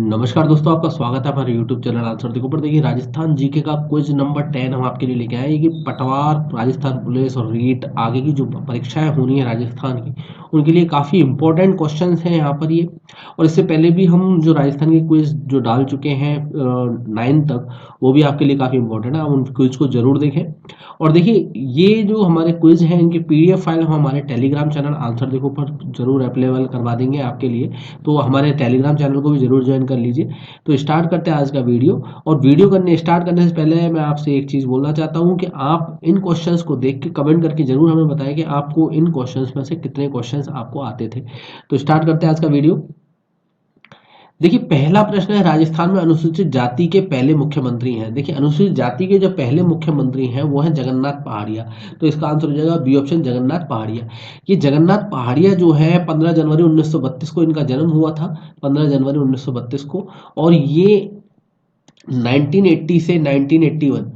नमस्कार दोस्तों, आपका स्वागत है हमारे यूट्यूब चैनल आंसर देखो पर। देखिए, राजस्थान जीके का क्विज नंबर 10 हम आपके लिए लेके आए हैं कि पटवार, राजस्थान पुलिस और रीट आगे की जो परीक्षाएं होनी है राजस्थान की, उनके लिए काफ़ी इंपॉर्टेंट क्वेश्चंस हैं यहाँ पर ये। और इससे पहले भी हम जो राजस्थान के क्विज जो डाल चुके हैं 9 तक, वो भी आपके लिए काफ़ी इंपॉर्टेंट है। आप उन क्विज को जरूर देखें। और देखिए, ये जो हमारे क्विज हैं इनकी पीडीएफ फाइल हम हमारे टेलीग्राम चैनल आंसर देखो पर जरूर अवेलेबल करवा देंगे आपके लिए। तो हमारे टेलीग्राम चैनल को भी जरूर ज्वाइन कर लीजिए। तो स्टार्ट करते हैं आज का वीडियो। और वीडियो स्टार्ट करने से पहले मैं आपसे एक चीज़ बोलना चाहता हूँ कि आप इन क्वेश्चंस को देख के कमेंट करके जरूर हमें बताएं कि आपको इन क्वेश्चंस में से कितने क्वेश्चंस आपको आते थे। तो स्टार्ट करते हैं आज का वीडियो। देखिए, पहला प्रश्न है, राजस्थान में अनुसूचित जाति के पहले मुख्यमंत्री हैं। देखिए, अनुसूचित जाति के जो पहले मुख्यमंत्री हैं वो हैं जगन्नाथ पहाड़िया। तो इसका आंसर हो जाएगा बी ऑप्शन, जगन्नाथ पहाड़िया। ये जगन्नाथ पहाड़िया जो है 15 जनवरी 1932 को इनका जन्म हुआ था, 15 जनवरी 1932 को। और ये 1980 से 1981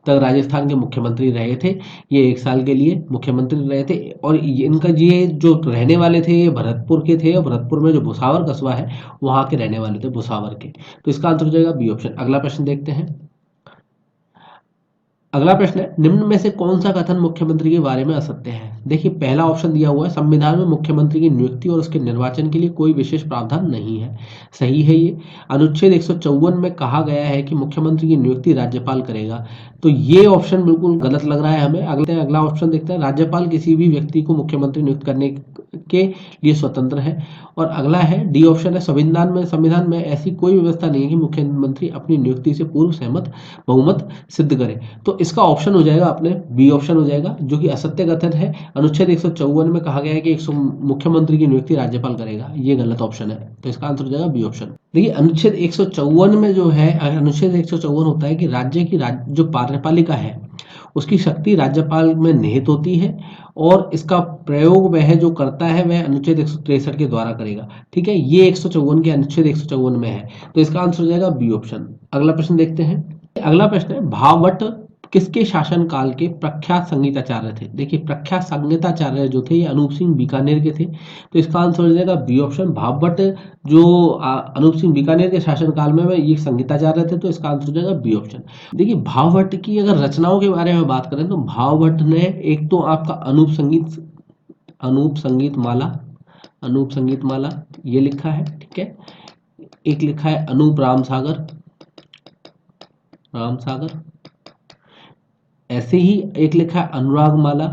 तक राजस्थान के मुख्यमंत्री रहे थे। ये 1 साल के लिए मुख्यमंत्री रहे थे। और इनका ये जो रहने वाले थे ये भरतपुर के थे, और भरतपुर में जो भुसावर कस्बा है वहाँ के रहने वाले थे, भुसावर के। तो इसका आंसर हो जाएगा बी ऑप्शन। अगला प्रश्न देखते हैं। अगला प्रश्न है, निम्न में से कौन सा कथन मुख्यमंत्री के बारे में असत्य है। देखिए, पहला ऑप्शन दिया हुआ है, संविधान में मुख्यमंत्री की नियुक्ति और उसके निर्वाचन के लिए कोई विशेष प्रावधान नहीं है। सही है ये। अनुच्छेद 154 में कहा गया है कि मुख्यमंत्री की नियुक्ति राज्यपाल करेगा। तो ये ऑप्शन बिल्कुल गलत लग रहा है हमें। अगला ऑप्शन देखते हैं, राज्यपाल किसी भी व्यक्ति को मुख्यमंत्री नियुक्त करने के लिए स्वतंत्र है। और अगला है डी ऑप्शन है, संविधान में ऐसी कोई व्यवस्था नहीं है कि मुख्यमंत्री अपनी नियुक्ति से पूर्व सहमत बहुमत सिद्ध करे। तो इसका ऑप्शन हो जाएगा अपने बी ऑप्शन हो जाएगा, जो कि असत्य कथन है। अनुच्छेद 154 में कहा गया है कि मुख्यमंत्री की नियुक्ति राज्यपाल करेगा, ये गलत ऑप्शन है। तो इसका आंसर हो जाएगा बी ऑप्शन। देखिए, अनुच्छेद 154 में जो है, अनुच्छेद 154 होता है कि राज्य की जो कार्यपालिका है उसकी शक्ति राज्यपाल में निहित होती है, और इसका प्रयोग वह जो करता है वह अनुच्छेद 163 के द्वारा करेगा। ठीक है, ये 154 के अनुच्छेद 154 में है। तो इसका आंसर हो जाएगा बी ऑप्शन। अगला प्रश्न देखते हैं। अगला प्रश्न है, भाववट किसके शासनकाल के प्रख्यात संगीताचार्य थे। देखिए, प्रख्यात संगीताचार्य जो थे ये अनूप सिंह बीकानेर के थे। तो इसका आंसर हो जाएगा बी ऑप्शन, भाववट। जो अनूप सिंह बीकानेर के शासनकाल में ये संगीताचार्य थे। तो इसका आंसर हो जाएगा बी ऑप्शन। देखिए, भाववट की अगर रचनाओं के बारे में बात करें तो भाववट ने एक तो आपका अनूप संगीत माला ये लिखा है। ठीक है, एक लिखा है अनूप राम सागर। ऐसे ही एक लिखा है अनुराग माला।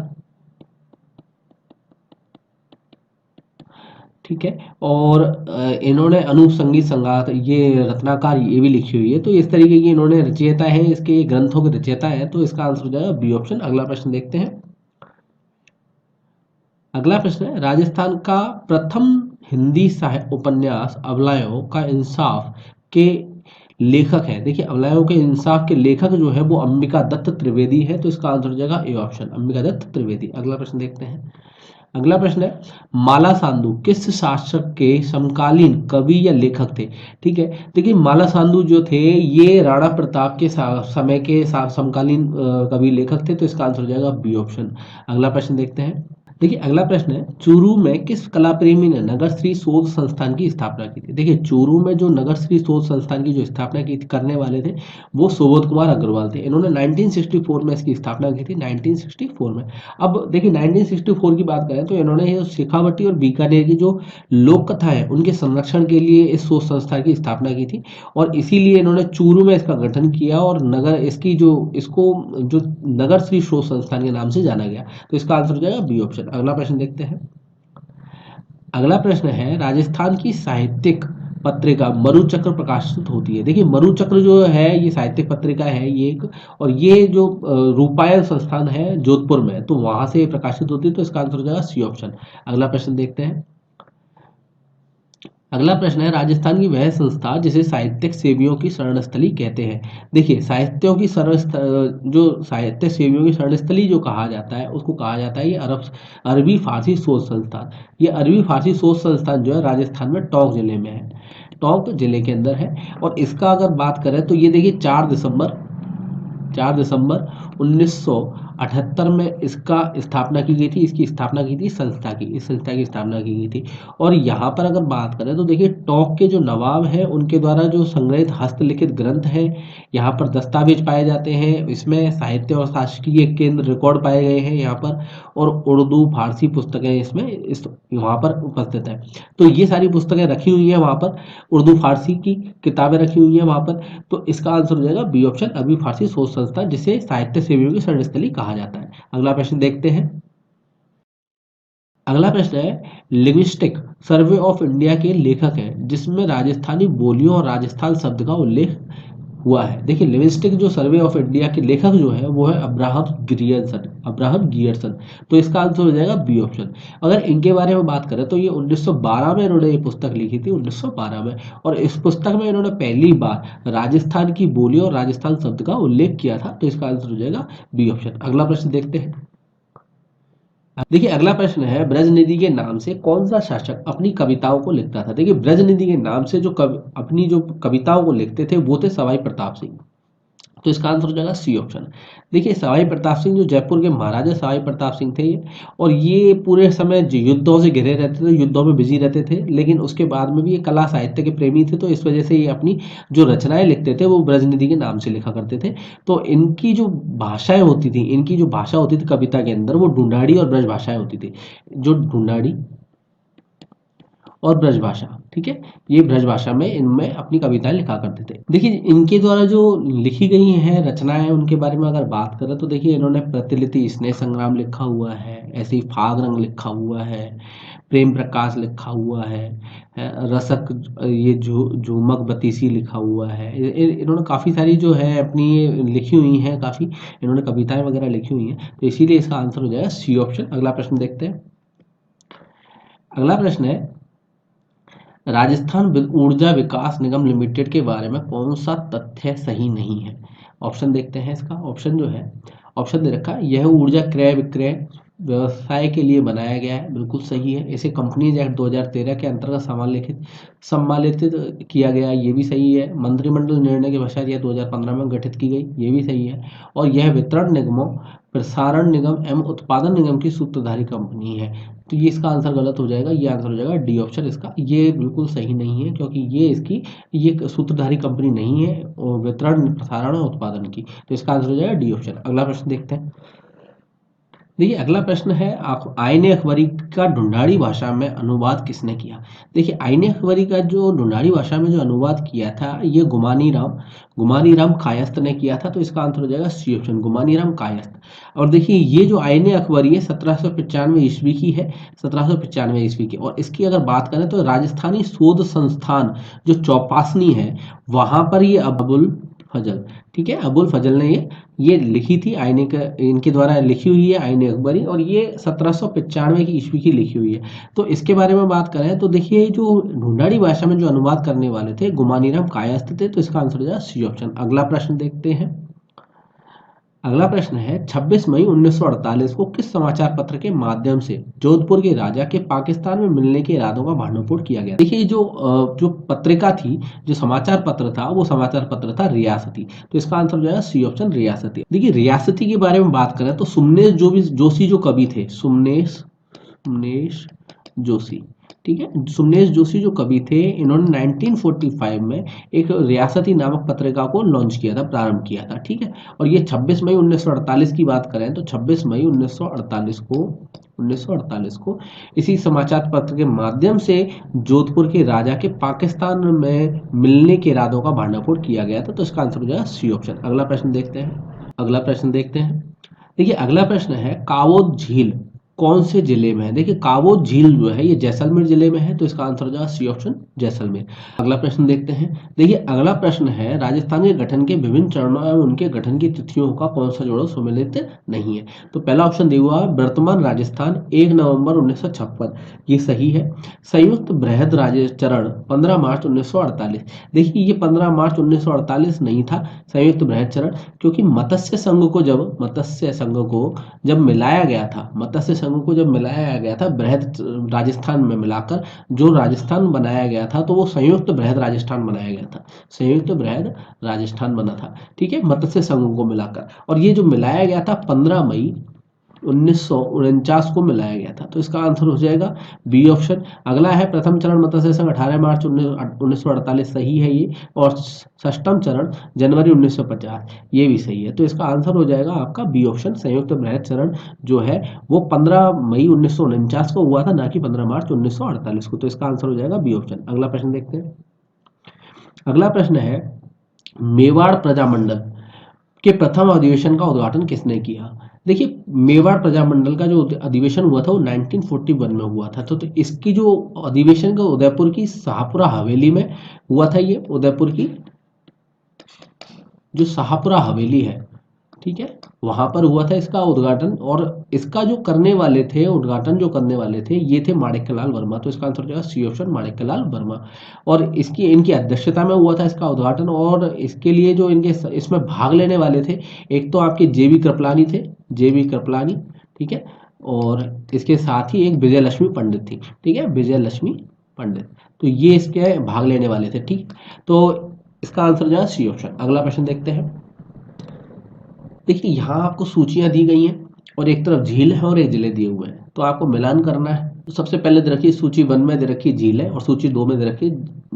ठीक है, और इन्होंने अनूप संगीत संगात ये रत्नाकार ये भी लिखी हुई है। तो इस तरीके की इन्होंने रचयिता है, इसके ग्रंथों के रचयिता है। तो इसका आंसर हो जाएगा बी ऑप्शन। अगला प्रश्न देखते हैं। अगला प्रश्न है, राजस्थान का प्रथम हिंदी साहित्य उपन्यास अवलायों का इंसाफ के लेखक है। देखिए, अवलायों के इंसाफ के लेखक जो है वो अंबिका दत्त त्रिवेदी है। तो इसका आंसर हो जाएगा ए ऑप्शन, अंबिका दत्त त्रिवेदी। अगला प्रश्न देखते हैं। अगला प्रश्न है, माला साधु किस शासक के समकालीन कवि या लेखक थे। ठीक है, देखिए माला साधु जो थे ये राणा प्रताप के समय के समकालीन कवि लेखक थे। तो इसका आंसर हो जाएगा बी ऑप्शन। अगला प्रश्न देखते हैं। देखिए, अगला प्रश्न है, चूरू में किस कला प्रेमी ने नगर श्री शोध संस्थान की स्थापना की थी। देखिए, चूरू में जो नगर श्री शोध संस्थान की जो स्थापना की करने वाले थे वो सुबोध कुमार अग्रवाल थे। इन्होंने 1964 में इसकी स्थापना की थी, 1964 में। अब देखिए, 1964 की बात करें तो इन्होंने ये शेखावटी और बीकानेर की जो लोक कथा है उनके संरक्षण के लिए इस शोध संस्था की स्थापना की थी। और इसीलिए इन्होंने चूरू में इसका गठन किया, और इसको जो नगर श्री शोध संस्थान के नाम से जाना गया। तो इसका आंसर हो जाएगा बी ऑप्शन। अगला प्रश्न देखते हैं। अगला प्रश्न है, राजस्थान की साहित्यिक पत्रिका मरुचक्र प्रकाशित होती है। देखिए, मरुचक्र जो है ये साहित्यिक पत्रिका है ये एक, और ये जो रूपायन संस्थान है जोधपुर में, तो वहां से प्रकाशित होती है। तो इसका आंसर हो जाएगा सी ऑप्शन। अगला प्रश्न देखते हैं। अगला प्रश्न है, राजस्थान की वह संस्था जिसे साहित्यिक सेवियों की शरणस्थली कहते हैं। देखिए, जो साहित्य सेवियों की शरणस्थली जो कहा जाता है उसको कहा जाता है ये अरबी फारसी शोध संस्थान। ये अरबी फारसी शोध संस्थान जो है राजस्थान में टोंक जिले में है, टोंक जिले के अंदर है। और इसका अगर बात करें तो ये देखिए 4 दिसंबर 1900 78 में इसका स्थापना की गई थी, इसकी स्थापना की थी संस्था की, इस संस्था की स्थापना की गई थी। और यहाँ पर अगर बात करें तो देखिए टोंक के जो नवाब हैं उनके द्वारा जो संग्रहित हस्तलिखित ग्रंथ हैं, यहाँ पर दस्तावेज पाए जाते हैं, इसमें साहित्य और शासकीय केंद्र रिकॉर्ड पाए गए हैं यहाँ पर, और उर्दू फारसी पुस्तकें इसमें इस वहाँ पर उपस्थित है। तो ये सारी पुस्तकें रखी हुई हैं वहाँ पर, उर्दू फारसी की किताबें रखी हुई हैं वहाँ पर। तो इसका आंसर हो जाएगा बी ऑप्शन, अरबी फारसी शोध संस्था, जिसे साहित्य सेवियों की शरणस्थली कहा जाता है। अगला प्रश्न देखते हैं। अगला प्रश्न है लिंग्विस्टिक सर्वे ऑफ इंडिया के लेखक हैं जिसमें राजस्थानी बोलियों और राजस्थान शब्द का उल्लेख हुआ है। देखिए लिंग्विस्टिक जो सर्वे ऑफ इंडिया के लेखक जो है वो है अब्राहम गियर्सन। तो इसका आंसर हो जाएगा बी ऑप्शन। अगर इनके बारे में बात करें तो ये 1912 में इन्होंने ये पुस्तक लिखी थी, 1912 में, और इस पुस्तक में इन्होंने पहली बार राजस्थान की बोली और राजस्थान शब्द का उल्लेख किया था। तो इसका आंसर हो जाएगा बी ऑप्शन। अगला प्रश्न देखते हैं। देखिए अगला प्रश्न है ब्रजनिधि के नाम से कौन सा शासक अपनी कविताओं को लिखता था। देखिए ब्रजनिधि के नाम से जो अपनी जो कविताओं को लिखते थे वो थे सवाई प्रताप सिंह। तो इसका आंसर हो जाएगा सी ऑप्शन। देखिए सवाई प्रताप सिंह जो जयपुर के महाराजा सवाई प्रताप सिंह थे ये, और ये पूरे समय युद्धों से घिरे रहते थे, युद्धों में बिजी रहते थे, लेकिन उसके बाद में भी ये कला साहित्य के प्रेमी थे। तो इस वजह से ये अपनी जो रचनाएं लिखते थे वो ब्रजनिधि के नाम से लिखा करते थे। तो इनकी जो भाषाएं होती थी, इनकी जो भाषा होती थी कविता के अंदर, वो ढूंढाड़ी और ब्रज भाषाएं होती थी। जो ढूंढाड़ी और ब्रजभाषा, ठीक है, ये ब्रजभाषा में इनमें अपनी कविताएं लिखा करते थे। देखिए इनके द्वारा जो लिखी गई हैं रचनाएं, उनके बारे में अगर बात करें तो देखिए इन्होंने प्रतिलिपि स्नेह संग्राम लिखा हुआ है, ऐसे ही फाग रंग लिखा हुआ है, प्रेम प्रकाश लिखा हुआ है, रसक ये जो झूमक बतीसी लिखा हुआ है। इन्होंने काफ़ी सारी जो है अपनी लिखी हुई हैं, काफ़ी इन्होंने कविताएं वगैरह लिखी हुई हैं। तो इसीलिए इसका आंसर हो जाएगा सी ऑप्शन। अगला प्रश्न देखते हैं। अगला प्रश्न है राजस्थान ऊर्जा विकास निगम लिमिटेड के बारे में कौन सा तथ्य सही नहीं है। ऑप्शन देखते हैं इसका। ऑप्शन जो है, ऑप्शन दे रखा है, यह ऊर्जा क्रय विक्रय व्यवसाय के लिए बनाया गया है, बिल्कुल सही है। इसे कंपनीज एक्ट 2013 के अंतर्गत सम्मानित किया गया, ये भी सही है। मंत्रिमंडल निर्णय के पश्चात यह 2015 में गठित की गई, ये भी सही है। और यह वितरण निगमों, प्रसारण निगम एवं उत्पादन निगम की सूत्रधारी कंपनी है। तो ये इसका आंसर गलत हो जाएगा, ये आंसर हो जाएगा डी ऑप्शन इसका। ये बिल्कुल सही नहीं है क्योंकि ये सूत्रधारी कंपनी नहीं है, और वितरण प्रसारण और उत्पादन की। तो इसका आंसर हो जाएगा डी ऑप्शन। अगला प्रश्न देखते हैं। देखिए अगला प्रश्न है आईने अकबरी का ढूंढाड़ी भाषा में अनुवाद किसने किया। देखिए आईने अकबरी का जो ढूंढाड़ी भाषा में जो अनुवाद किया था ये गुमानी राम कायस्थ ने किया था। तो इसका आंसर हो जाएगा सी ऑप्शन, गुमानी राम कायस्थ। और देखिए ये जो आईने अकबरी है 1795 ईस्वी की है, 1795 ईस्वी की। और इसकी अगर बात करें तो राजस्थानी शोध संस्थान जो चौपासनी है वहां पर ये अबुल फजल, ठीक है, अबुल फजल ने ये लिखी थी आईने का, इनके द्वारा लिखी हुई है आईने अकबरी, और ये 1795 की ईस्वी की लिखी हुई है। तो इसके बारे में बात करें तो देखिए जो ढूंढाड़ी भाषा में जो अनुवाद करने वाले थे गुमानीराम कायस्थ थे। तो इसका आंसर हो जाएगा सी ऑप्शन। अगला प्रश्न देखते हैं। अगला प्रश्न है 26 मई 1948 को किस समाचार पत्र के माध्यम से जोधपुर के राजा के पाकिस्तान में मिलने के इरादों का भांडाफोड़ किया गया। देखिए जो पत्रिका थी, जो समाचार पत्र था, वो समाचार पत्र था रियासती। तो इसका आंसर हो जाएगा सी ऑप्शन, रियासती। देखिए रियासती के बारे में बात करें तो सुमनेश जोशी जो कवि थे, सुमनेश जोशी, ठीक है, सुमनेश जोशी जो कवि थे, इन्होंने 1945 में एक रियासती नामक पत्रिका को लॉन्च किया था, प्रारंभ किया था, ठीक है। और ये 26 मई 1948 की बात करें तो 26 मई 1948 को इसी समाचार पत्र के माध्यम से जोधपुर के राजा के पाकिस्तान में मिलने के इरादों का भांडाफोड़ किया गया था। तो इसका आंसर हो जाएगा सी ऑप्शन। अगला प्रश्न देखते हैं। अगला प्रश्न देखते हैं। देखिए अगला प्रश्न है कावोद झील कौन से जिले में है। देखिए कावोद झील जो है ये जैसलमेर जिले में है। तो इसका आंसर हो जाएगा सी ऑप्शन, जैसलमेर। अगला प्रश्न देखते हैं। देखिए अगला प्रश्न है राजस्थान के गठन के विभिन्न चरणों एवं उनके गठन की तिथियों का कौन सा जोड़ा सुमेलित नहीं है। तो पहला ऑप्शन दिया हुआ है वर्तमान राजस्थान 1 नवंबर 1956, ये सही है। संयुक्त बृहद चरण 15 मार्च 1948। देखिए ये 15 मार्च 1948 नहीं था संयुक्त बृहद चरण, क्योंकि मत्स्य संघ को जब मिलाया गया था, मत्स्य संघ को जब मिलाया गया था बृहद राजस्थान में मिलाकर, जो राजस्थान बनाया गया था तो वो संयुक्त बृहद राजस्थान बनाया गया था, संयुक्त बृहद राजस्थान बना था, ठीक है, मत्स्य संघ को मिलाकर। और ये जो मिलाया गया था 15 मई 1949 को मिलाया गया था, तो इसका आंसर हो जाएगा बी ऑप्शन। अगला है प्रथम चरण मत्स्य संघ 18 मार्च 1948, सही है ये। और षष्ठम चरण जनवरी 1950, ये भी सही है। तो इसका आंसर हो जाएगा आपका बी ऑप्शन, संयुक्त बृहद चरण जो है वो 15 मई 1949 को हुआ था, ना कि 15 मार्च 1948 को। तो इसका आंसर हो जाएगा बी ऑप्शन। अगला प्रश्न देखते हैं। अगला प्रश्न है मेवाड़ प्रजामंडल के प्रथम अधिवेशन का उद्घाटन किसने किया? देखिए, मेवाड़ प्रजामंडल का जो अधिवेशन हुआ था वो 1941 में हुआ था। तो इसकी जो अधिवेशन का उदयपुर की शाहपुरा हवेली में हुआ था। ये उदयपुर की जो शाहपुरा हवेली है, ठीक है, वहां पर हुआ था इसका उद्घाटन। और इसका जो करने वाले थे, उद्घाटन जो करने वाले थे, ये थे माणिक्यलाल वर्मा। तो इसका आंसर हो जाएगा सी ऑप्शन, माणिक्यलाल वर्मा। और इसकी इनकी अध्यक्षता में हुआ था इसका उद्घाटन। और इसके लिए जो इनके इसमें भाग लेने वाले थे, एक तो आपके जेबी कृपलानी थे, जेबी कृपलानी, ठीक है, और इसके साथ ही एक विजयलक्ष्मी पंडित थी, ठीक है, विजयलक्ष्मी पंडित। तो ये इसके भाग लेने वाले थे, ठीक। तो इसका आंसर हो जाएगा सी ऑप्शन। अगला प्रश्न देखते हैं। देखिए, यहाँ आपको सूचियां दी गई हैं और एक तरफ झील है और एक जिले दिए हुए हैं, तो आपको मिलान करना है। तो सबसे पहले दे रखी सूची 1 में दे रखी झील है और सूची 2 में दे रखी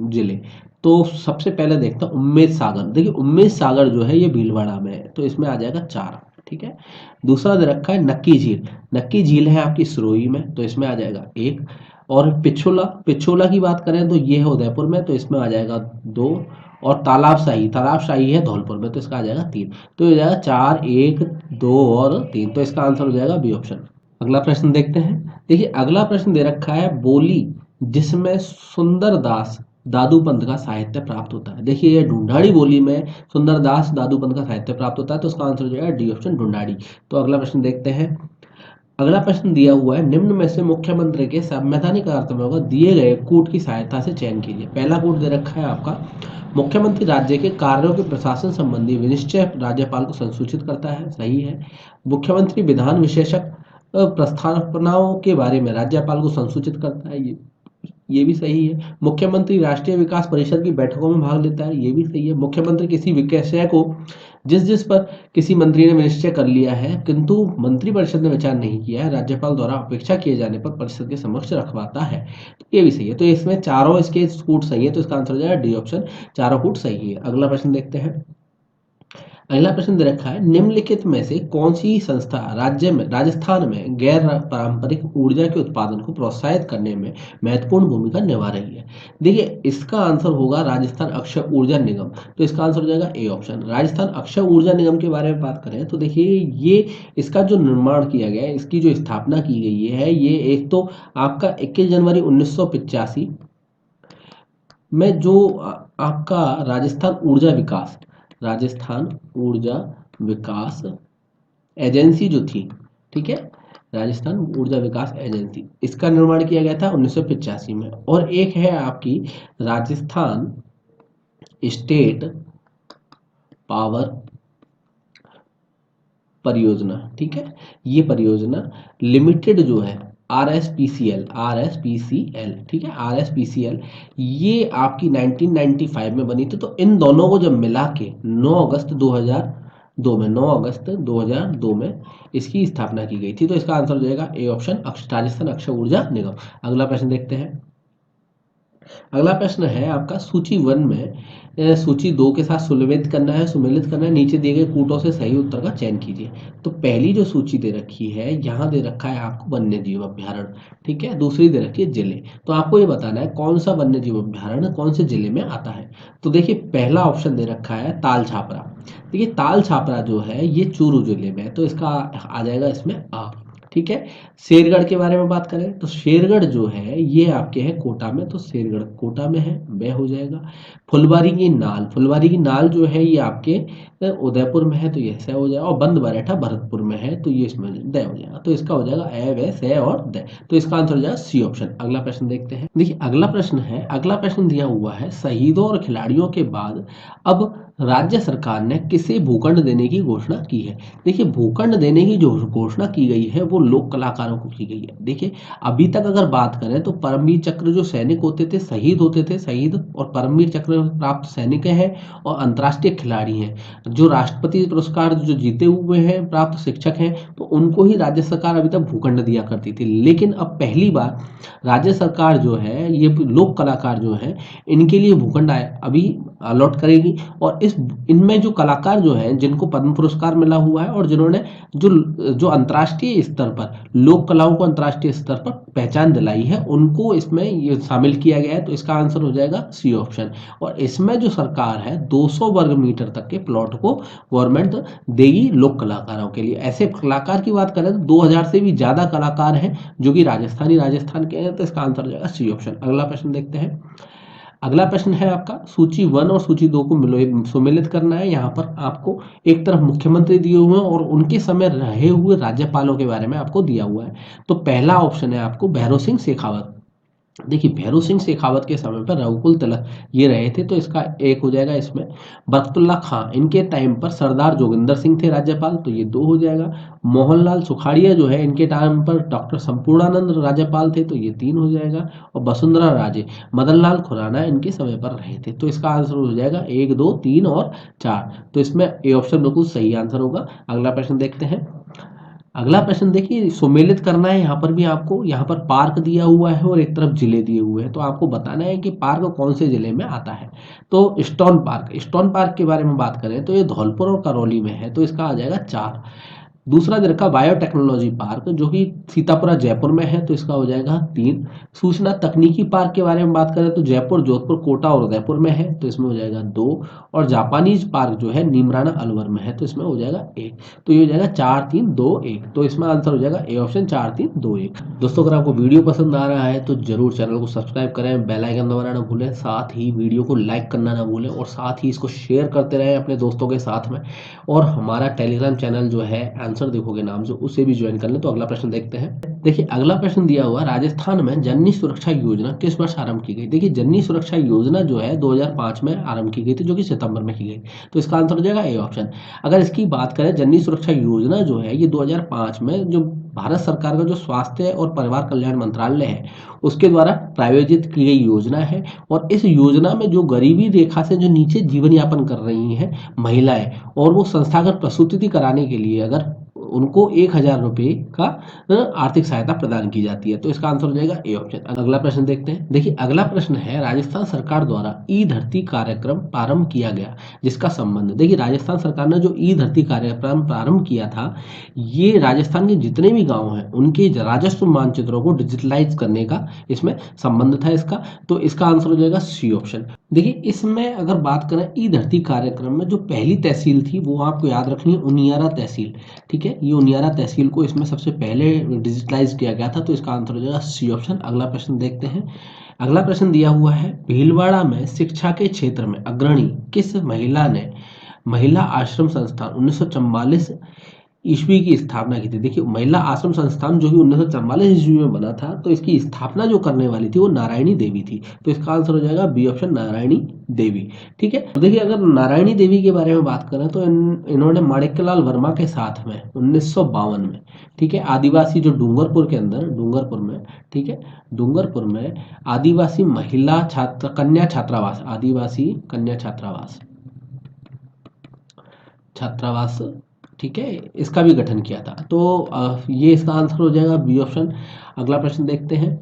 जिले। तो सबसे पहले देखता हूँ उम्मेद सागर। देखिए, उम्मेद सागर जो है ये भीलवाड़ा में है, तो इसमें आ जाएगा 4, ठीक है। दूसरा दे रखा है नक्की झील। नक्की झील है आपकी सिरोही में, तो इसमें आ जाएगा 1। और पिछोला, पिछोला की बात करें तो ये है उदयपुर में, तो इसमें आ जाएगा 2। और तालाबशाही, तालाबशाही है धौलपुर में, तो इसका आ जाएगा 3। तो ये हो जाएगा 4, 1, 2 और 3। तो इसका आंसर हो जाएगा बी ऑप्शन। अगला प्रश्न देखते हैं। देखिए, अगला प्रश्न दे रखा है बोली जिसमें सुंदरदास दादूपंत का साहित्य प्राप्त होता है। देखिए, ये ढूंढाड़ी बोली में सुंदरदास दादूपंत का साहित्य प्राप्त होता है, तो इसका आंसर हो जाएगा डी ऑप्शन, ढूंढाड़ी। तो अगला प्रश्न देखते हैं। अगला प्रश्न दिया हुआ है निम्न में से मुख्यमंत्री के संवैधानिक कर्तव्यों का दिए गए कूट की सहायता से चयन कीजिए। पहला कूट दे रखा है आपका, मुख्यमंत्री राज्य के कार्यों के प्रशासन संबंधी विनिश्चय राज्यपाल को संसूचित करता है, सही है। मुख्यमंत्री विधान विशेषक प्रस्तावनाओं के बारे में राज्यपाल को संसूचित करता है, ये भी सही है। मुख्यमंत्री राष्ट्रीय विकास परिषद की बैठकों में भाग लेता है, ये भी सही है। मुख्यमंत्री किसी विषय को जिस जिस पर किसी मंत्री ने निश्चय कर लिया है किंतु मंत्रिपरिषद ने विचार नहीं किया है, राज्यपाल द्वारा अपेक्षा किए जाने पर परिषद के समक्ष रखवाता है, तो ये भी सही है। तो इसमें चारों इसके कूट सही है, तो इसका आंसर हो जाएगा डी ऑप्शन, चारों कूट सही है। अगला प्रश्न देखते हैं। अगला प्रश्न दे रखा है निम्नलिखित में से कौन सी संस्था राज्य में राजस्थान में गैर पारंपरिक ऊर्जा के उत्पादन को प्रोत्साहित करने में महत्वपूर्ण भूमिका निभा रही है। देखिए, इसका आंसर होगा राजस्थान अक्षय ऊर्जा निगम। तो इसका आंसर हो जाएगा ए ऑप्शन, राजस्थान अक्षय ऊर्जा निगम के बारे में बात करें तो देखिए, ये इसका जो निर्माण किया गया है, इसकी जो स्थापना की गई है, ये एक तो आपका 21 जनवरी 1985 में जो आपका राजस्थान ऊर्जा विकास एजेंसी जो थी, ठीक है, राजस्थान ऊर्जा विकास एजेंसी, इसका निर्माण किया गया था 1985 में। और एक है आपकी राजस्थान स्टेट पावर परियोजना, ठीक है, ये परियोजना लिमिटेड जो है आरएसपीसीएल, ठीक है, आरएसपीसीएल, ये आपकी 1995 में बनी थी। तो इन दोनों को जब मिला के 9 अगस्त 2002 में इसकी स्थापना की गई थी। तो इसका आंसर हो जाएगा ए ऑप्शन, राजस्थान अक्षय ऊर्जा निगम। अगला प्रश्न देखते हैं। अगला प्रश्न है आपका सूची 1 में सूची 2 के साथ सुमेलित करना है, नीचे दिए गए कूटों से सही उत्तर का चयन कीजिए। तो पहली जो सूची दे रखी है, यहाँ दे रखा है आपको वन्य जीव अभ्यारण्य, ठीक है, दूसरी दे रखी है जिले। तो आपको ये बताना है कौन सा वन्य जीव अभ्यारण्य कौन से जिले में आता है। तो देखिए, पहला ऑप्शन दे रखा है ताल छापरा। देखिए, ताल छापरा जो है ये चूरू जिले में है, तो इसका आ जाएगा इसमें आ, ठीक है। शेरगढ़ के बारे में बात करें तो शेरगढ़ जो है ये आपके है कोटा में, तो शेरगढ़ कोटा में है, वह हो जाएगा। फुलवारी की नाल जो है ये आपके उदयपुर में है, तो ये स हो जाएगा। और बंद बरेठा भरतपुर में है, तो ये इसमें द हो जाएगा। तो इसका हो जाएगा ए वे से और द। तो इसका आंसर हो जाएगा सी ऑप्शन। अगला प्रश्न देखते हैं। देखिए, अगला प्रश्न दिया हुआ है शहीदों और खिलाड़ियों के बाद अब राज्य सरकार ने किसे भूखंड देने की घोषणा की है। देखिए, भूखंड देने की जो घोषणा की गई है वो लोक कलाकारों को की गई है। देखिए, अभी तक अगर बात करें तो परमवीर चक्र जो सैनिक होते थे, शहीद होते थे, शहीद और परमवीर चक्र प्राप्त सैनिक हैं और अंतर्राष्ट्रीय खिलाड़ी हैं। जो राष्ट्रपति पुरस्कार जो जीते हुए हैं, प्राप्त शिक्षक हैं, तो उनको ही राज्य सरकार अभी तक भूखंड दिया करती थी। लेकिन अब पहली बार राज्य सरकार जो है, ये लोक कलाकार जो हैं, इनके लिए भूखंड अभी अलॉट करेगी। और इस इनमें जो कलाकार जो हैं, जिनको पद्म पुरस्कार मिला हुआ है और जिन्होंने जो जो अंतर्राष्ट्रीय स्तर पर लोक कलाओं को अंतर्राष्ट्रीय स्तर पर पहचान दिलाई है, उनको इसमें ये शामिल किया गया है। तो इसका आंसर हो जाएगा सी ऑप्शन। और इसमें जो सरकार है 200 वर्ग मीटर तक के प्लॉट को गवर्नमेंट देगी लोक कलाकारों के लिए। ऐसे कलाकार की बात करें तो 2000 से भी ज्यादा कलाकार हैं जो कि राजस्थान के हैं। तो इसका आंसर हो जाएगा सी ऑप्शन। अगला प्रश्न देखते हैं। अगला प्रश्न है आपका, सूची 1 और सूची 2 को सुमेलित करना है। यहाँ पर आपको एक तरफ मुख्यमंत्री दिए हुए हैं और उनके समय रहे हुए राज्यपालों के बारे में आपको दिया हुआ है। तो पहला ऑप्शन है आपको भैरों सिंह शेखावत। देखिए, भैरों सिंह शेखावत के समय पर रघुकुल तिलक ये रहे थे, तो इसका एक हो जाएगा इसमें। बरकतुल्ला खां, इनके टाइम पर सरदार जोगिंदर सिंह थे राज्यपाल, तो ये 2 हो जाएगा। मोहनलाल सुखाड़िया जो है, इनके टाइम पर डॉक्टर संपूर्णानंद राज्यपाल थे, तो ये 3 हो जाएगा। और वसुंधरा राजे, मदन लाल खुराना इनके समय पर रहे थे। तो इसका आंसर हो जाएगा 1, 2, 3 और 4। तो इसमें ए ऑप्शन बिल्कुल सही आंसर होगा। अगला प्रश्न देखते हैं। अगला प्रश्न देखिए, सुमेलित करना है। यहाँ पर भी आपको, यहाँ पर पार्क दिया हुआ है और एक तरफ जिले दिए हुए हैं, तो आपको बताना है कि पार्क कौन से जिले में आता है। तो स्टोन पार्क के बारे में बात करें तो ये धौलपुर और करौली में है, तो इसका आ जाएगा 4। दूसरा दे रखा बायोटेक्नोलॉजी पार्क जो कि सीतापुरा जयपुर में है, तो इसका हो जाएगा 3। सूचना तकनीकी पार्क के बारे में बात करें तो जयपुर, जोधपुर, कोटा और उदयपुर में है, तो इसमें हो जाएगा 2। और जापानीज पार्क जो है नीमराना अलवर में है, तो इसमें हो जाएगा 1। तो ये हो जाएगा 4, 3, 2, 1। तो इसमें आंसर हो जाएगा ए ऑप्शन 4, 3, 2, 1। दोस्तों, अगर आपको वीडियो पसंद आ रहा है तो जरूर चैनल को सब्सक्राइब करें, बेल आइकन दबाना ना भूलें, साथ ही वीडियो को लाइक करना ना भूलें और साथ ही इसको शेयर करते रहें अपने दोस्तों के साथ में। और हमारा टेलीग्राम चैनल जो है आंसर देखोगे नाम से, उसे भी ज्वाइन कर लें। तो अगला प्रश्न देखते हैं। देखिए, अगला प्रश्न दिया हुआ, राजस्थान में जननी सुरक्षा योजना किस वर्ष आरंभ की गई। देखिए, जननी सुरक्षा योजना जो है 2005 में आरंभ की गई थी, जो कि सितंबर में की गई। तो इसका आंसर हो जाएगा ए ऑप्शन। अगर इसकी बात करें, जननी सुरक्षा योजना जो है ये 2005 में जो भारत सरकार का जो स्वास्थ्य और परिवार कल्याण मंत्रालय है उसके द्वारा प्रायोजित की गई योजना है। और इस योजना में जो गरीबी रेखा से जो नीचे जीवन यापन कर रही हैं महिलाएं, और वो संस्थागत प्रसूति कराने के लिए अगर उनको 1000 रुपये का आर्थिक सहायता प्रदान की जाती है। तो इसका आंसर हो जाएगा ए ऑप्शन। अगला प्रश्न देखते हैं। देखिए, अगला प्रश्न है, राजस्थान सरकार द्वारा ई धरती कार्यक्रम प्रारंभ किया गया जिसका संबंध। देखिए, राजस्थान सरकार ने जो ई धरती कार्यक्रम प्रारंभ किया था, ये राजस्थान के जितने भी गांव हैं उनके राजस्व मानचित्रों को डिजिटलाइज करने का इसमें संबंध था इसका। तो इसका आंसर हो जाएगा सी ऑप्शन। देखिए, इसमें अगर बात करें ई धरती कार्यक्रम में जो पहली तहसील थी वो आपको याद रखनी है, उनियारा तहसील। ठीक है, ये उनियारा तहसील को इसमें सबसे पहले डिजिटलाइज किया गया था। तो इसका आंसर हो जाएगा सी ऑप्शन। अगला प्रश्न देखते हैं। अगला प्रश्न दिया हुआ है, भीलवाड़ा में शिक्षा के क्षेत्र में अग्रणी किस महिला ने महिला आश्रम संस्थान 1944 ईस्वी की स्थापना की थी। देखिए, महिला आश्रम संस्थान जो कि 1944 ईस्वी में बना था, तो इसकी स्थापना जो करने वाली थी वो नारायणी देवी थी। तो इसका आंसर हो जाएगा बी ऑप्शन, नारायणी देवी। ठीक है, तो देखिए, अगर नारायणी देवी के बारे में बात करें तो इन्होंने माणिक्यलाल वर्मा के साथ में 1952 में, ठीक है, आदिवासी जो डूंगरपुर के अंदर, डूंगरपुर में, ठीक है, डूंगरपुर में आदिवासी महिला छात्र कन्या छात्रावास, आदिवासी कन्या छात्रावास छात्रावास, ठीक है, इसका भी गठन किया था। तो ये इसका आंसर हो जाएगा बी ऑप्शन। अगला प्रश्न देखते हैं।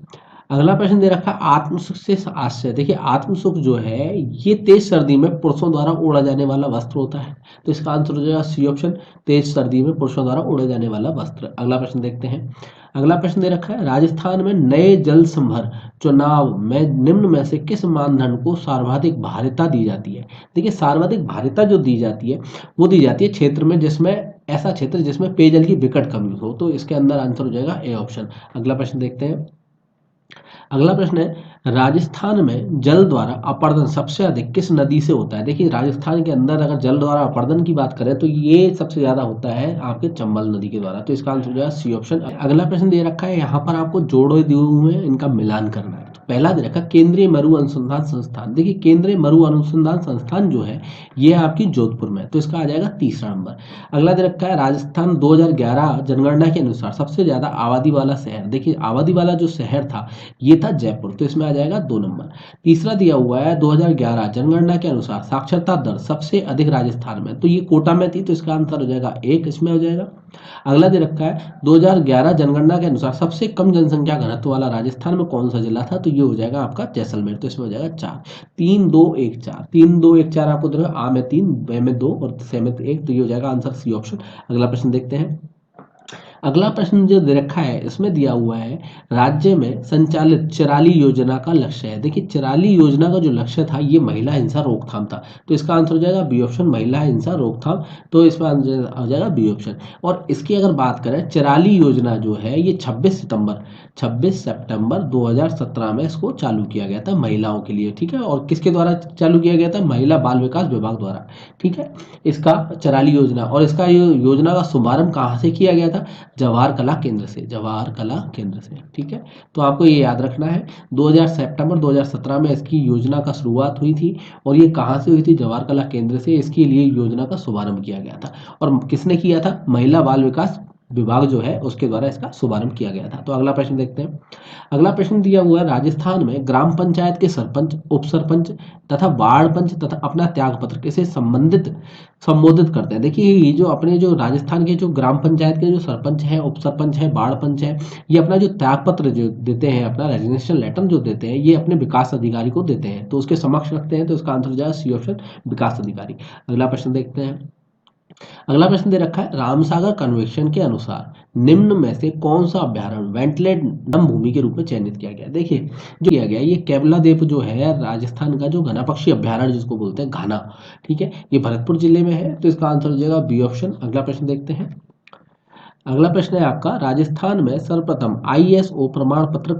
अगला प्रश्न दे रखा है, आत्मसुख से आश्चर्य। देखिए, आत्मसुख जो है ये तेज सर्दी में पुरुषों द्वारा ओढ़ा जाने वाला वस्त्र होता है। तो इसका आंसर हो जाएगा सी ऑप्शन, तेज सर्दी में पुरुषों द्वारा ओढ़े जाने वाला वस्त्र। अगला प्रश्न देखते हैं। अगला प्रश्न दे रखा है, राजस्थान में नए जल संभर चुनाव में निम्न में से किस मानदंड को सर्वाधिक भारिता दी जाती है। देखिए, सर्वाधिक भारिता जो दी जाती है वो दी जाती है क्षेत्र में जिसमें, ऐसा क्षेत्र जिसमें पेयजल की विकट कमी हो। तो इसके अंदर आंसर हो जाएगा ए ऑप्शन। अगला प्रश्न देखते हैं। अगला प्रश्न है, राजस्थान में जल द्वारा अपरदन सबसे अधिक किस नदी से होता है। देखिए, राजस्थान के अंदर अगर जल द्वारा अपरदन की बात करें तो ये सबसे ज्यादा होता है आपके चंबल नदी के द्वारा। तो इसका आंसर हो जाएगा सी ऑप्शन। अगला प्रश्न दे रखा है, यहाँ पर आपको जोड़े दिए हुए हैं, इनका मिलान करना है। पहला दे रखा केंद्रीय मरु अनुसंधान संस्थान। देखिए केंद्रीय मरु अनुसंधान संस्थान जो है ये आपकी जोधपुर में है, तो इसका आ जाएगा तीसरा नंबर। अगला दे रखा है राजस्थान 2011 जनगणना के अनुसार सबसे ज्यादा आबादी वाला शहर। देखिए आबादी वाला जो शहर था ये था जयपुर, तो इसमें आ जाएगा 2 नंबर। तीसरा दिया हुआ है 2011 जनगणना के अनुसार साक्षरता दर सबसे अधिक राजस्थान में, तो ये कोटा में थी, तो इसका आंसर हो जाएगा 1, इसमें हो जाएगा। अगला दे रखा है 2011 जनगणना के अनुसार सबसे कम जनसंख्या घनत्व वाला राजस्थान में कौन सा जिला था, तो ये हो जाएगा आपका जैसलमेर, तो इसमें हो जाएगा 4। 3 2 1 4, 3 2 1 4 आपको देखो, आ में 3, ब में 2 और स में 1, तो ये हो जाएगा आंसर सी ऑप्शन। अगला प्रश्न देखते हैं। अगला प्रश्न जो दे रखा है इसमें दिया हुआ है राज्य में संचालित चिराली योजना का लक्ष्य है। देखिए चिराली योजना का जो लक्ष्य था ये महिला हिंसा रोकथाम था, तो इसका आंसर हो जाएगा बी ऑप्शन, महिला हिंसा रोकथाम, तो इसमें आंसर हो जाएगा बी ऑप्शन। और इसकी अगर बात करें चिराली योजना जो है ये 26 सितंबर 2017 में इसको चालू किया गया था महिलाओं के लिए, ठीक है। और किसके द्वारा चालू किया गया था, महिला बाल विकास विभाग द्वारा, ठीक है, इसका चिराली योजना। और इसका योजना का शुभारंभ कहाँ से किया गया था, जवाहर कला केंद्र से, जवाहर कला केंद्र से, ठीक है। तो आपको ये याद रखना है 2000 सितंबर 2017 में इसकी योजना का शुरुआत हुई थी, और ये कहाँ से हुई थी, जवाहर कला केंद्र से इसके लिए योजना का शुभारंभ किया गया था। और किसने किया था, महिला बाल विकास विभाग जो है उसके द्वारा इसका शुभारंभ किया गया था। तो अगला प्रश्न देखते हैं। अगला प्रश्न दिया हुआ है राजस्थान में ग्राम पंचायत के सरपंच, उप सरपंच तथा वार्ड पंच तथा अपना त्याग पत्र किसे संबोधित करते हैं। देखिए ये जो अपने जो राजस्थान के जो ग्राम पंचायत के जो सरपंच हैं, उप सरपंच हैं, वार्ड पंच हैं, ये अपना जो त्याग पत्र जो देते हैं, अपना रेजिग्नेशन लेटर जो देते हैं, ये अपने विकास अधिकारी को देते हैं, तो उसके समक्ष रखते हैं, तो इसका आंसर हो जाएगा सी ऑप्शन, विकास अधिकारी। अगला प्रश्न देखते हैं। अगला प्रश्न दे रखा है रामसागर कन्वेंशन के अनुसार निम्न में से कौन सा अभ्यारण्य वेंटिलेट नम भूमि के रूप में चयनित किया गया। देखिए जो किया गया ये केवला द्वीप जो है राजस्थान का जो घना पक्षी अभ्यारण्य जिसको बोलते हैं घाना, ठीक है, ये भरतपुर जिले में है, तो इसका आंसर हो जाएगा बी ऑप्शन। अगला प्रश्न देखते हैं। अगला प्रश्न है आपका राजस्थान में सर्वप्रथम आईएसओ प्रमाण पत्र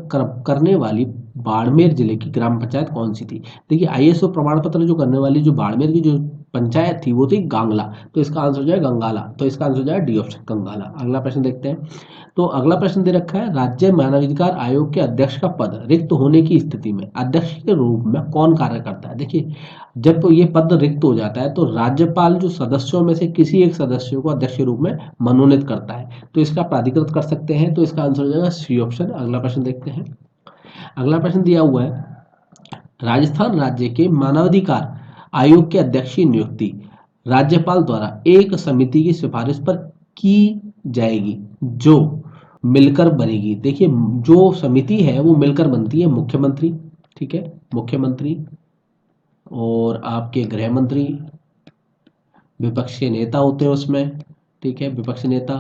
करने वाली बाड़मेर जिले की ग्राम पंचायत कौन सी थी। देखिए आईएसओ प्रमाण पत्र जो करने वाली जो बाड़मेर की जो पंचायत थी वो थी गांगला, तो इसका आंसर हो जाएगा गंगाला, तो इसका आंसर हो जाएगा डी ऑप्शन गंगाला। अगला प्रश्न देखते हैं। तो अगला प्रश्न दे रखा है राज्य मानवाधिकार आयोग के अध्यक्ष का पद रिक्त होने की स्थिति में अध्यक्ष के रूप में कौन कार्य करता है। देखिए जब ये पद रिक्त हो जाता है तो राज्यपाल जो सदस्यों में से किसी एक सदस्य को अध्यक्ष के रूप में मनोनीत करता है, तो इसका प्राधिकृत कर सकते हैं, तो इसका आंसर हो जाएगा सी ऑप्शन। अगला प्रश्न देखते हैं। अगला प्रश्न दिया हुआ है राजस्थान राज्य के मानवाधिकार आयोग के अध्यक्ष की नियुक्ति राज्यपाल द्वारा एक समिति की सिफारिश पर की जाएगी जो मिलकर बनेगी। देखिए जो समिति है वो मिलकर बनती है मुख्यमंत्री, ठीक है, मुख्यमंत्री और आपके गृह मंत्री, विपक्ष के नेता होते हैं उसमें, ठीक है, विपक्ष नेता,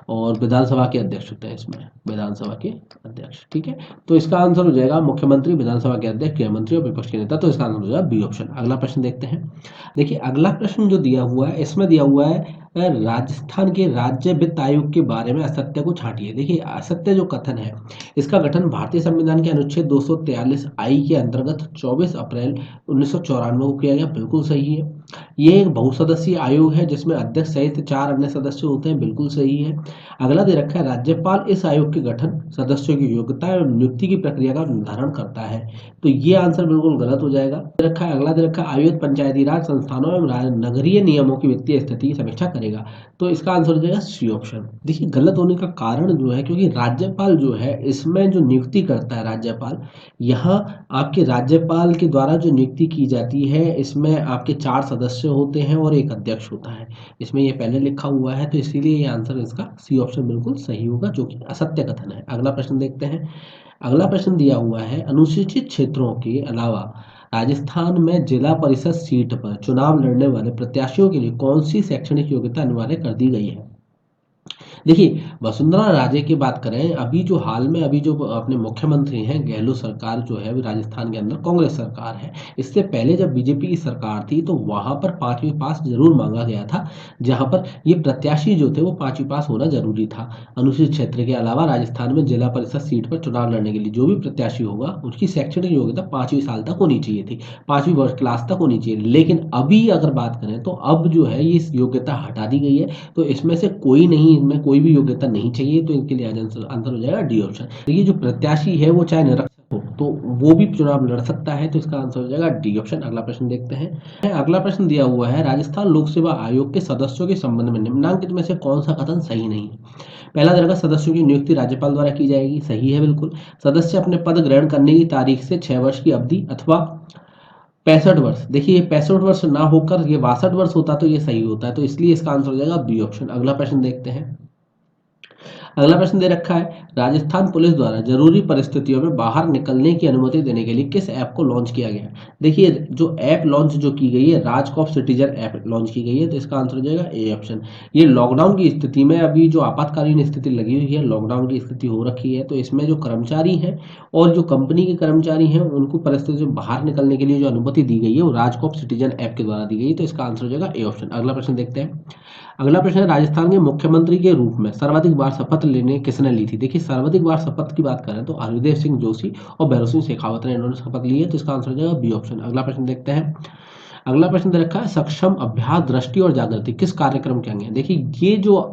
और विधानसभा के अध्यक्ष होते हैं इसमें, विधानसभा के अध्यक्ष, ठीक है। तो इसका आंसर हो जाएगा मुख्यमंत्री, विधानसभा के अध्यक्ष, गृह मंत्री और विपक्ष के नेता, तो इसका आंसर हो जाएगा बी ऑप्शन। अगला प्रश्न देखते हैं। देखिए अगला प्रश्न जो दिया हुआ है इसमें दिया हुआ है राजस्थान के राज्य वित्त आयोग के बारे में असत्य को छांटिए। देखिए असत्य जो कथन है इसका गठन भारतीय संविधान के अनुच्छेद 243 आई के अंतर्गत 24 अप्रैल 1994 को किया गया, बिल्कुल सही है। ये एक बहुसदस्यीय आयोग है जिसमें अध्यक्ष सहित 4 अन्य सदस्य होते हैं, बिल्कुल सही है। अगला दे रखा है राज्यपाल इस आयोग के गठन, सदस्यों की योग्यता और नियुक्ति की प्रक्रिया का निर्धारण करता है, तो ये आंसर बिल्कुल गलत हो जाएगा। दे रखा है अगला दे रखा है आयोग पंचायती राज संस्थानों एवं नगरीय नियमों की वित्तीय स्थिति की समीक्षा करेगा, तो इसका आंसर हो जाएगा सी ऑप्शन। देखिए गलत होने का कारण जो है क्योंकि राज्यपाल जो है इसमें जो नियुक्ति करता है राज्यपाल, यहाँ आपके राज्यपाल के द्वारा जो नियुक्ति की जाती है इसमें आपके 4 सदस्य होते हैं और एक अध्यक्ष होता है, इसमें ये पहले लिखा हुआ है, तो इसीलिए ये आंसर इसका सी ऑप्शन बिल्कुल सही होगा जो कि असत्य कथन है। अगला प्रश्न देखते हैं। अगला प्रश्न दिया हुआ है अनुसूचित क्षेत्रों के अलावा राजस्थान में जिला परिषद सीट पर चुनाव लड़ने वाले प्रत्याशियों के लिए कौन सी शैक्षणिक योग्यता अनिवार्य कर दी गई है। देखिए वसुंधरा राजे की बात करें, अभी जो हाल में अभी जो अपने मुख्यमंत्री हैं गहलोत सरकार जो है राजस्थान के अंदर कांग्रेस सरकार है, इससे पहले जब बीजेपी की सरकार थी तो वहां पर 5वीं पास जरूर मांगा गया था, जहां पर ये प्रत्याशी जो थे वो 5वीं पास होना जरूरी था। अनुसूचित क्षेत्र के अलावा राजस्थान में जिला परिषद सीट पर चुनाव लड़ने के लिए जो भी प्रत्याशी होगा उसकी शैक्षणिक योग्यता 5वीं साल तक होनी चाहिए थी, 5वीं वर्ष क्लास तक होनी चाहिए, लेकिन अभी अगर बात करें तो अब जो है ये योग्यता हटा दी गई है, तो इसमें से कोई नहीं, इनमें कोई भी योग्यता नहीं चाहिए, तो इनके लिए आंसर हो जाएगा डी ऑप्शन। देखिए जो प्रत्याशी है वो चाहे निरक्षर हो, तो वो भी चुनाव लड़ सकता है, तो इसका आंसर हो जाएगा डी ऑप्शन। अगला प्रश्न देखते हैं। अगला प्रश्न दिया हुआ है, राजस्थान लोक सेवा आयोग के सदस्यों के संबंध में निम्नलिखित में से कौन सा कथन सही नहीं है? पहला रहेगा सदस्यों की नियुक्ति राज्यपाल द्वारा की जाएगी, सही है बिल्कुल। सदस्य अपने पद ग्रहण करने की तारीख से 6 वर्ष की अवधि अथवा 65 वर्ष, देखिए 65 वर्ष ना होकर ये 62 वर्ष होता तो ये सही होता है, तो इसलिए इसका आंसर हो जाएगा बी ऑप्शन। अगला प्रश्न देखते हैं। अगला प्रश्न दे रखा है, राजस्थान पुलिस द्वारा जरूरी परिस्थितियों में बाहर निकलने की अनुमति देने के लिए किस ऐप को लॉन्च किया गया? देखिए जो ऐप लॉन्च जो की गई है, राजकॉप सिटीजन ऐप लॉन्च की गई है, तो इसका आंसर हो जाएगा ए ऑप्शन। ये लॉकडाउन की स्थिति में, अभी जो आपातकालीन स्थिति लगी हुई है, लॉकडाउन की स्थिति हो रखी है, तो इसमें जो कर्मचारी हैं और जो कंपनी के कर्मचारी हैं उनको परिस्थिति से बाहर निकलने के लिए जो अनुमति दी गई है वो राजकॉप सिटीजन ऐप के द्वारा दी गई है, तो इसका आंसर हो जाएगा ए ऑप्शन। अगला प्रश्न देखते हैं। अगला प्रश्न है, राजस्थान के मुख्यमंत्री के रूप में सर्वाधिक बार शपथ लेने किसने ली थी? देखिए सर्वाधिक बार शपथ की बात करें तो हरदेव सिंह जोशी और भैरव सिंह शेखावत ने इन्होंने शपथ ली है, तो इसका आंसर हो जाएगा बी ऑप्शन। अगला प्रश्न देखते हैं। अगला प्रश्न दे रखा है, सक्षम अभ्यास दृष्टि और जागृति किस कार्यक्रम के अंग है? देखिए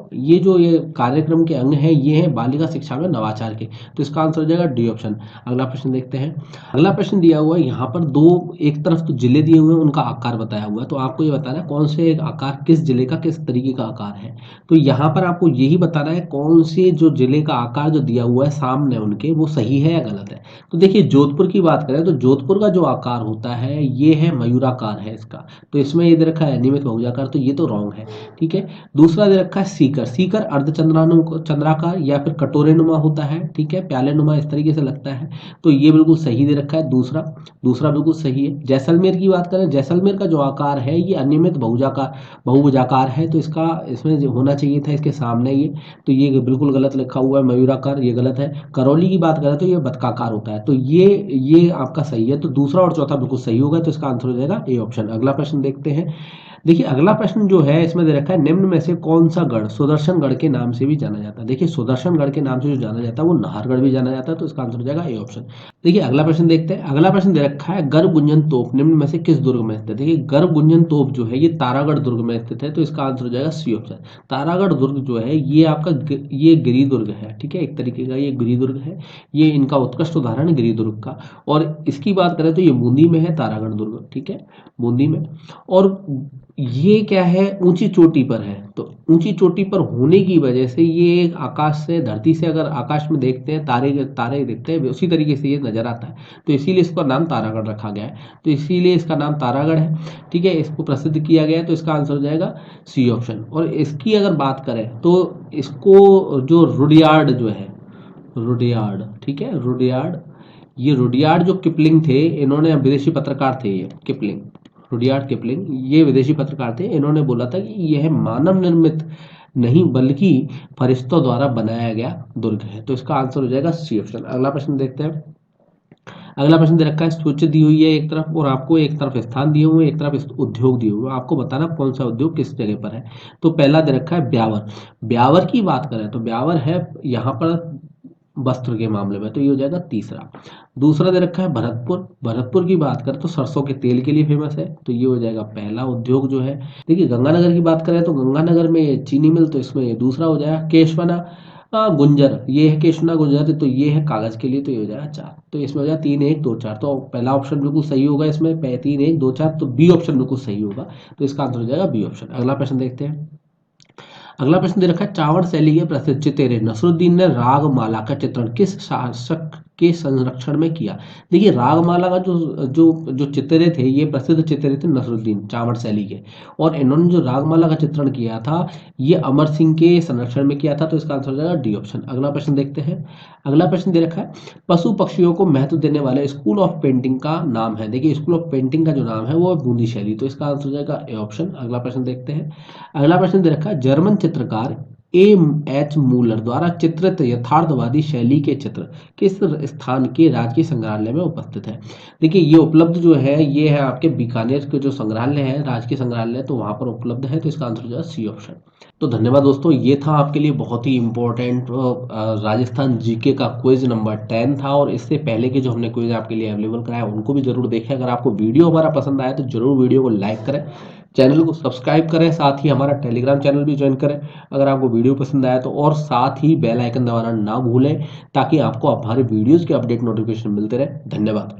ये कार्यक्रम के अंग है, ये है बालिका शिक्षा में नवाचार के, तो इसका आंसर हो जाएगा डी ऑप्शन। अगला प्रश्न देखते हैं। अगला प्रश्न दिया हुआ है, यहाँ पर दो, एक तरफ तो जिले दिए हुए हैं, उनका आकार बताया हुआ है, तो आपको ये बताना है कौन से आकार, किस जिले का किस तरीके का आकार है। तो यहाँ पर आपको यही बताना है कौन से जो जिले का आकार जो दिया हुआ है सामने उनके, वो सही है या गलत है। तो देखिए जोधपुर की बात करें तो जोधपुर का जो आकार होता है ये है मयूराकार है इसका, तो इसमें ये दे रखा है अनियमित बहुभुजाकार, तो ये तो रॉन्ग है, ठीक है। दूसरा दे रखा है सीकर, सीकर चंद्राकार या फिर कटोरे नुमा होता है, ठीक है, प्याले नुमा इस तरीके से लगता है, तो ये बिल्कुल सही दे रखा है दूसरा, दूसरा बिल्कुल सही है। जैसलमेर की बात करें, जैसलमेर का जो आकार है ये अनियमित बहुभुजाकार है, तो इसका इसमें जो होना चाहिए था इसके सामने ये, तो ये बिल्कुल गलत लिखा हुआ है मयूराकार, ये गलत है। करौली की बात करें तो ये बतकाकार होता है, तो ये आपका सही है, तो दूसरा और चौथा बिल्कुल सही होगा, तो इसका आंसर हो जाएगा ए ऑप्शन। अगला प्रश्न देखते हैं। देखिए अगला प्रश्न जो है इसमें दे रखा है, निम्न में से कौन सा गढ़ सुदर्शनगढ़ के नाम से भी जाना जाता है? देखिए सुदर्शनगढ़ के नाम से जो जाना जाता है वो नाहरगढ़ भी जाना जाता है, तो इसका आंसर हो जाएगा ए ऑप्शन। देखिए अगला प्रश्न देखते हैं। अगला प्रश्न दे रखा है, गर्भगुंजन तोप निम्न में से किस दुर्ग में स्थित है? देखिए गर्भगुंजन तोप जो है ये तारागढ़ दुर्ग में स्थित है, तो इसका आंसर हो जाएगा सी ऑप्शन। तारागढ़ दुर्ग जो है ये आपका ये गिरि दुर्ग है, ठीक है, एक तरीके का ये गिरि दुर्ग है, ये इनका उत्कृष्ट उदाहरण है गिरि दुर्ग का। और इसकी बात करें तो ये बूंदी में है तारागढ़ दुर्ग, ठीक है, बूंदी में। और ये क्या है, ऊंची चोटी पर है, तो ऊंची चोटी पर होने की वजह से ये आकाश से, धरती से अगर आकाश में देखते हैं तारे तारे देखते हैं उसी तरीके से ये नजर आता है, तो इसीलिए इसका नाम तारागढ़ रखा गया है, तो इसीलिए इसका नाम तारागढ़ है, ठीक है, इसको प्रसिद्ध किया गया है, तो इसका आंसर हो जाएगा सी ऑप्शन। और इसकी अगर बात करें तो इसको जो रुडयार्ड जो है, रुडयार्ड, ठीक है, रुडयार्ड, ये रुडयार्ड जो किपलिंग थे, इन्होंने विदेशी पत्रकार थे, ये किपलिंग, रुडयार्ड किपलिंग ये विदेशी पत्रकार थे, इन्होंने बोला था कि यह मानव निर्मित नहीं बल्कि फरिश्तों द्वारा बनाया गया दुर्ग है, तो इसका आंसर हो जाएगा सी ऑप्शन। अगला प्रश्न देखते हैं। अगला प्रश्न दे रखा है, सूची दी हुई है एक तरफ और आपको एक तरफ स्थान दिए हुए हैं, एक तरफ उद्योग दिए हुए हैं, आपको बताना कौन सा उद्योग किस जगह पर है। तो पहला दे रखा है ब्यावर, ब्यावर की बात करें तो ब्यावर है यहाँ पर वस्त्र के मामले में, तो ये हो जाएगा तीसरा। दूसरा दे रखा है भरतपुर, भरतपुर की बात करें तो सरसों के तेल के लिए फेमस है, तो ये हो जाएगा पहला उद्योग जो है। देखिए गंगानगर की बात करें तो गंगानगर में ये चीनी मिल, तो इसमें ये दूसरा हो जाएगा। केशवना गुंजर, ये है केशवना गुंजर, तो ये है कागज के लिए, तो ये हो जाएगा 4, तो इसमें हो जाएगा 3 1 2 4, तो पहला ऑप्शन बिल्कुल सही होगा इसमें 3 1 2 4, तो बी ऑप्शन बिल्कुल सही होगा, तो इसका आंसर हो जाएगा बी ऑप्शन। अगला प्रश्न देखते हैं। अगला प्रश्न दे रखा है, चावड़ शैली के प्रसिद्ध चितेरे नसरुद्दीन ने रागमाला का चित्रण किस शासक के संरक्षण में किया? देखिए रागमाला का जो जो जो चित्रे थे, ये प्रसिद्ध चित्रे थे नसरुद्दीन चावड़ शैली के, और इन्होंने जो रागमाला का चित्रण किया था ये अमर सिंह के संरक्षण में किया था, तो इसका आंसर हो जाएगा डी ऑप्शन। अगला प्रश्न देखते हैं। अगला प्रश्न दे रखा है, पशु पक्षियों को महत्व देने वाले स्कूल ऑफ पेंटिंग का नाम है? देखिए स्कूल ऑफ पेंटिंग का जो नाम है वो है बूंदी शैली, तो इसका आंसर हो जाएगा ए ऑप्शन। अगला प्रश्न देखते हैं। अगला प्रश्न दे रखा है, जर्मन चित्रकार एच मूलर द्वारा चित्रित यथार्थवादी शैली के चित्र किस स्थान के राजकीय संग्रहालय में उपस्थित है? देखिए ये उपलब्ध जो है ये है आपके बीकानेर के जो संग्रहालय है, राजकीय संग्रहालय, तो वहां पर उपलब्ध है, तो इसका आंसर हो जाएगा सी ऑप्शन। तो धन्यवाद दोस्तों, ये था आपके लिए बहुत ही इंपॉर्टेंट राजस्थान जीके का क्विज नंबर 10 था, और इससे पहले के जो हमने क्विज आपके लिए अवेलेबल कराया उनको भी जरूर देखें। अगर आपको वीडियो हमारा पसंद आया तो जरूर वीडियो को लाइक करें, चैनल को सब्सक्राइब करें, साथ ही हमारा टेलीग्राम चैनल भी ज्वाइन करें अगर आपको वीडियो पसंद आया तो, और साथ ही बेल आइकन दबाना ना भूलें ताकि आपको हमारे वीडियोज़ के अपडेट नोटिफ़िकेशन मिलते रहें। धन्यवाद।